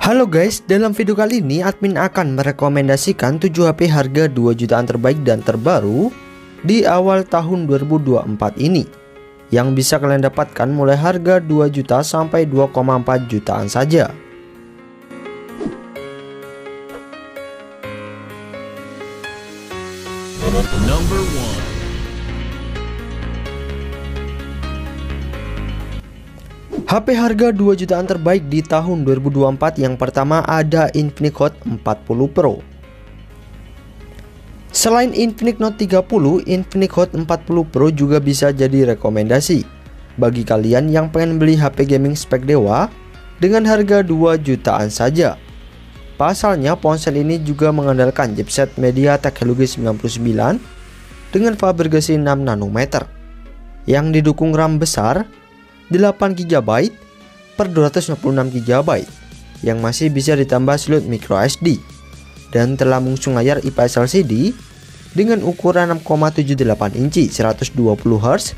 Halo guys, dalam video kali ini admin akan merekomendasikan 7 HP harga 2 jutaan terbaik dan terbaru di awal tahun 2024 ini yang bisa kalian dapatkan mulai harga 2 juta sampai 2,4 jutaan saja. Number 1. HP harga 2 jutaan terbaik di tahun 2024 yang pertama ada Infinix Hot 40 Pro. Selain Infinix Note 30, Infinix Hot 40 Pro juga bisa jadi rekomendasi bagi kalian yang pengen beli HP gaming spek dewa dengan harga 2 jutaan saja. Pasalnya ponsel ini juga mengandalkan chipset MediaTek Helio G99 dengan fabrikasi 6 nanometer yang didukung RAM besar 8 GB per 256 GB yang masih bisa ditambah slot microSD dan telah mengusung layar IPS LCD dengan ukuran 6,78 inci 120Hz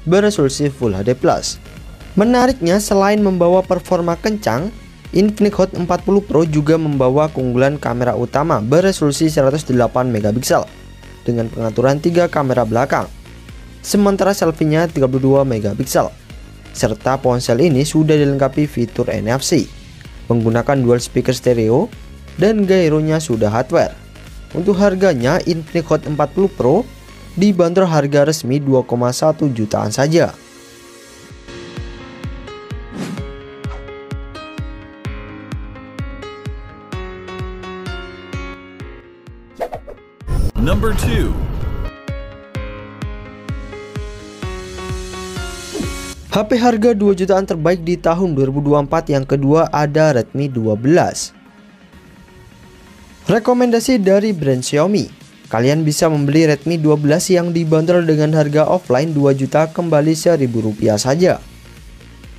beresolusi Full HD+. Menariknya, selain membawa performa kencang, Infinix Hot 40 Pro juga membawa keunggulan kamera utama beresolusi 108MP dengan pengaturan 3 kamera belakang, sementara selfie-nya 32MP. Serta ponsel ini sudah dilengkapi fitur NFC, menggunakan dual speaker stereo, dan gyronya sudah hardware. Untuk harganya, Infinix Hot 40 Pro dibanderol harga resmi 2,1 jutaan saja. Number 2. HP harga 2 jutaan terbaik di tahun 2024 yang kedua ada Redmi 12. Rekomendasi dari brand Xiaomi. Kalian bisa membeli Redmi 12 yang dibanderol dengan harga offline 2 juta kembali Rp1.000 saja.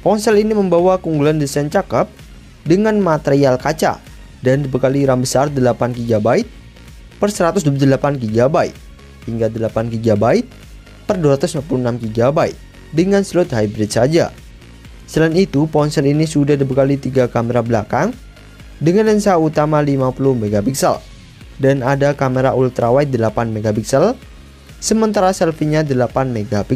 Ponsel ini membawa keunggulan desain cakep dengan material kaca dan dibekali RAM besar 8 GB per 128 GB hingga 8 GB per 256 GB dengan slot hybrid saja. Selain itu, ponsel ini sudah dibekali 3 kamera belakang dengan lensa utama 50MP dan ada kamera ultrawide 8MP, sementara selfie-nya 8MP.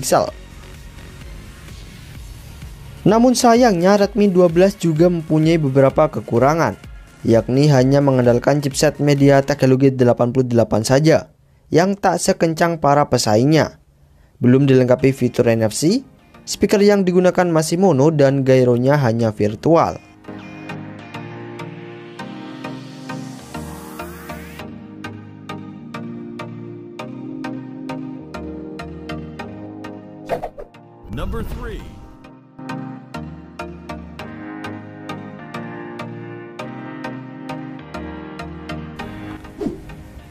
Namun sayangnya Redmi 12 juga mempunyai beberapa kekurangan, yakni hanya mengandalkan chipset MediaTek Helio G88 saja yang tak sekencang para pesaingnya. Belum dilengkapi fitur NFC, speaker yang digunakan masih mono dan gyronya hanya virtual. Number 3.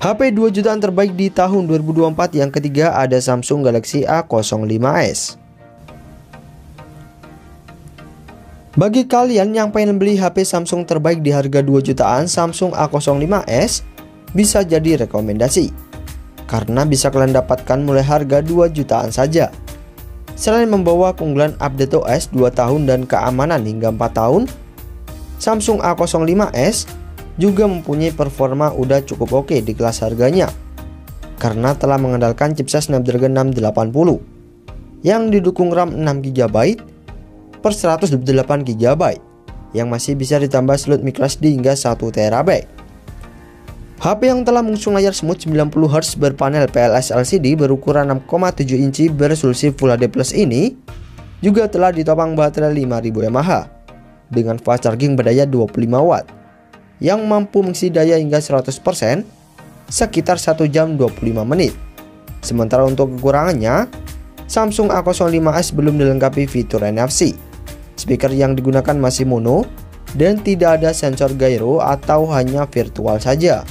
HP 2 jutaan terbaik di tahun 2024 yang ketiga ada Samsung Galaxy A05s. Bagi kalian yang pengen beli HP Samsung terbaik di harga 2 jutaan, Samsung A05s bisa jadi rekomendasi karena bisa kalian dapatkan mulai harga 2 jutaan saja. Selain membawa keunggulan update OS 2 tahun dan keamanan hingga 4 tahun, Samsung A05s juga mempunyai performa udah cukup oke di kelas harganya karena telah mengandalkan chipset Snapdragon 680 yang didukung RAM 6GB per 128GB yang masih bisa ditambah slot microSD hingga 1TB. HP yang telah mengusung layar smooth 90Hz berpanel PLS LCD berukuran 6,7 inci beresolusi Full HD+ ini juga telah ditopang baterai 5000 mAh dengan fast charging berdaya 25W yang mampu mengisi daya hingga 100% sekitar 1 jam 25 menit. Sementara untuk kekurangannya, Samsung A05s belum dilengkapi fitur NFC, speaker yang digunakan masih mono, dan tidak ada sensor gyro atau hanya virtual saja.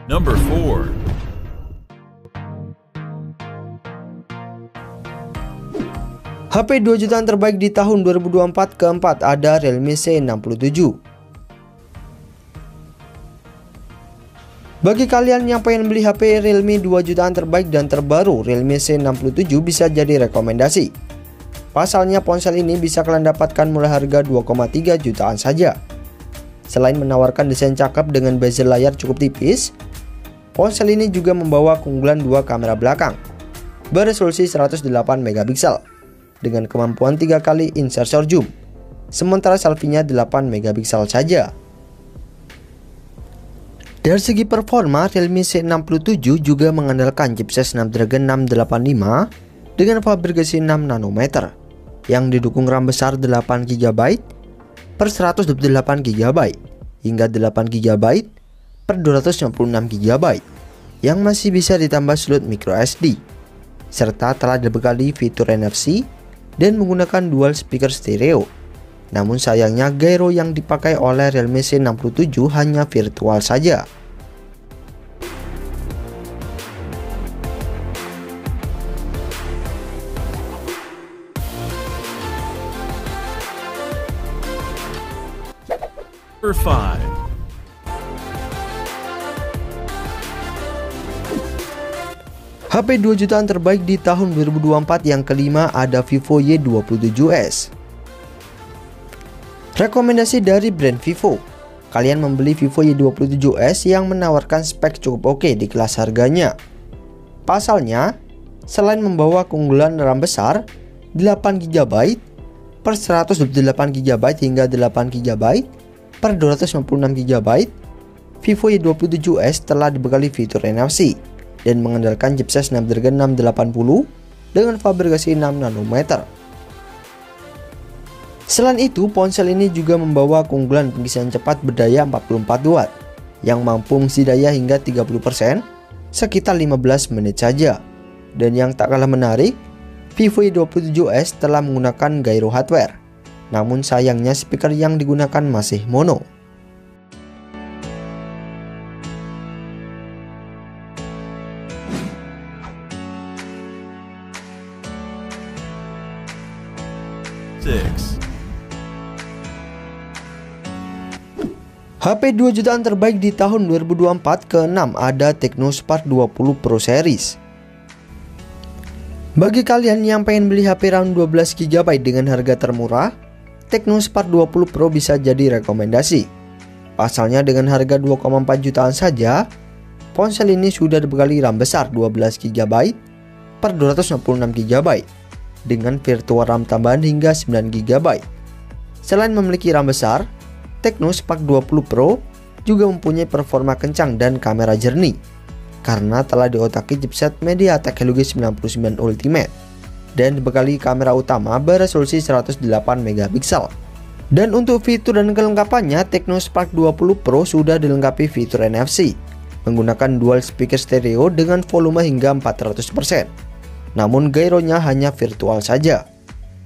Number 4. HP 2 jutaan terbaik di tahun 2024 keempat ada Realme C67. Bagi kalian yang pengen beli HP Realme 2 jutaan terbaik dan terbaru, Realme C67 bisa jadi rekomendasi. Pasalnya ponsel ini bisa kalian dapatkan mulai harga 2,3 jutaan saja. Selain menawarkan desain cakep dengan bezel layar cukup tipis, ponsel ini juga membawa keunggulan 2 kamera belakang beresolusi 108 megapiksel dengan kemampuan 3 kali in-sensor zoom, sementara selfie-nya 8 megapiksel saja. Dari segi performa, Realme C67 juga mengandalkan chipset Snapdragon 685 dengan fabrikasi 6 nanometer yang didukung RAM besar 8 GB per 128 GB hingga 8 GB per 256 GB yang masih bisa ditambah slot microSD, serta telah dibekali fitur NFC dan menggunakan dual speaker stereo. Namun sayangnya gyro yang dipakai oleh Realme C67 hanya virtual saja. Number 5. HP 2 jutaan terbaik di tahun 2024 yang kelima ada Vivo Y27s. Rekomendasi dari brand Vivo. Kalian membeli Vivo Y27s yang menawarkan spek cukup oke di kelas harganya. Pasalnya, selain membawa keunggulan RAM besar 8 GB per 128 GB hingga 8 GB per 256 GB, Vivo Y27s telah dibekali fitur NFC dan mengandalkan chipset Snapdragon 680 dengan fabrikasi 6 nanometer. Selain itu, ponsel ini juga membawa keunggulan pengisian cepat berdaya 44 watt yang mampu mengisi daya hingga 30% sekitar 15 menit saja. Dan yang tak kalah menarik, Vivo Y27s telah menggunakan gyro hardware. Namun sayangnya speaker yang digunakan masih mono. HP 2 jutaan terbaik di tahun 2024 ke-6 ada Tecno Spark 20 Pro Series. Bagi kalian yang pengen beli HP RAM 12 GB dengan harga termurah, Tecno Spark 20 Pro bisa jadi rekomendasi. Pasalnya dengan harga 2,4 jutaan saja, ponsel ini sudah dibekali RAM besar 12 GB per 266 GB dengan virtual RAM tambahan hingga 9 GB. Selain memiliki RAM besar, Tecno Spark 20 Pro juga mempunyai performa kencang dan kamera jernih karena telah diotaki chipset MediaTek Helio G99 Ultimate dan dibekali kamera utama beresolusi 108 megapiksel. Dan untuk fitur dan kelengkapannya, Tecno Spark 20 Pro sudah dilengkapi fitur NFC menggunakan dual speaker stereo dengan volume hingga 400%. Namun gyronya hanya virtual saja.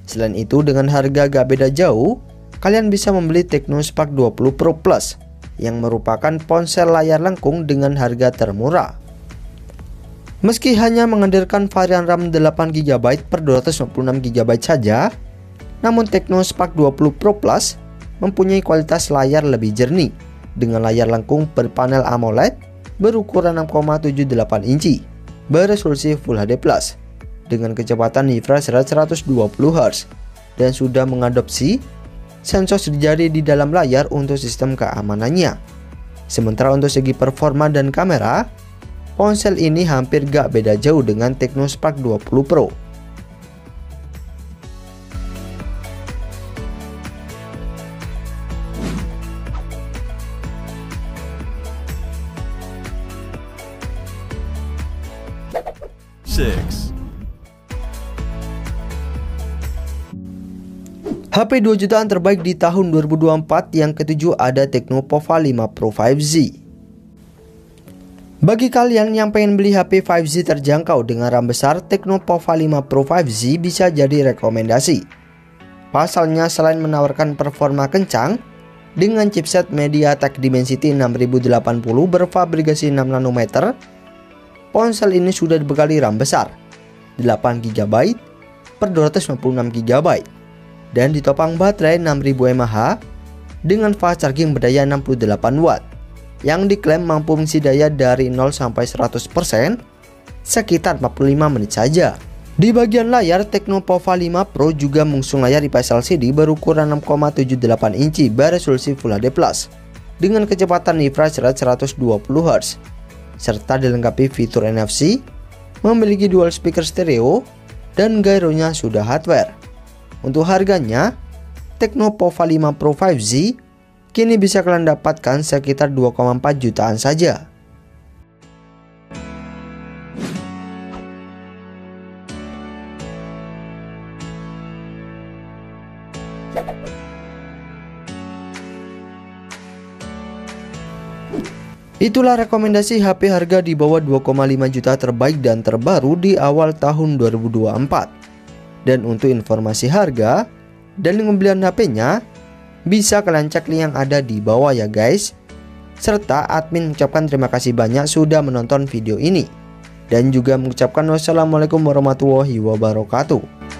Selain itu, dengan harga gak beda jauh, kalian bisa membeli Tecno Spark 20 Pro Plus yang merupakan ponsel layar lengkung dengan harga termurah. Meski hanya menghadirkan varian RAM 8 GB per 256 GB saja, namun Tecno Spark 20 Pro Plus mempunyai kualitas layar lebih jernih dengan layar lengkung berpanel AMOLED berukuran 6,78 inci beresolusi Full HD+ dengan kecepatan refresh rate 120 Hz dan sudah mengadopsi sensor jari di dalam layar untuk sistem keamanannya. Sementara untuk segi performa dan kamera, ponsel ini hampir gak beda jauh dengan Tecno Spark 20 Pro. HP 2 jutaan terbaik di tahun 2024 yang ketujuh ada Tecno Pova 5 Pro 5G. Bagi kalian yang pengen beli HP 5G terjangkau dengan RAM besar, Tecno Pova 5 Pro 5G bisa jadi rekomendasi. Pasalnya selain menawarkan performa kencang dengan chipset MediaTek Dimensity 6080 berfabrikasi 6 nanometer, ponsel ini sudah dibekali RAM besar 8 GB per 256 GB dan ditopang baterai 6000 mAh dengan fast charging berdaya 68 watt yang diklaim mampu mengisi daya dari 0 sampai 100% sekitar 45 menit saja. Di bagian layar, Tecno Pova 5 Pro juga mengusung layar IPS LCD berukuran 6,78 inci beresolusi Full HD+ dengan kecepatan refresh rate 120 Hz serta dilengkapi fitur NFC, memiliki dual speaker stereo, dan gyronya sudah hardware. Untuk harganya, Tecno Pova 5 Pro 5Z kini bisa kalian dapatkan sekitar 2,4 jutaan saja. Itulah rekomendasi HP harga di bawah 2,5 juta terbaik dan terbaru di awal tahun 2024. Dan untuk informasi harga dan pembelian HP-nya, bisa kalian cek link yang ada di bawah ya guys. Serta admin mengucapkan terima kasih banyak sudah menonton video ini. Dan juga mengucapkan wassalamualaikum warahmatullahi wabarakatuh.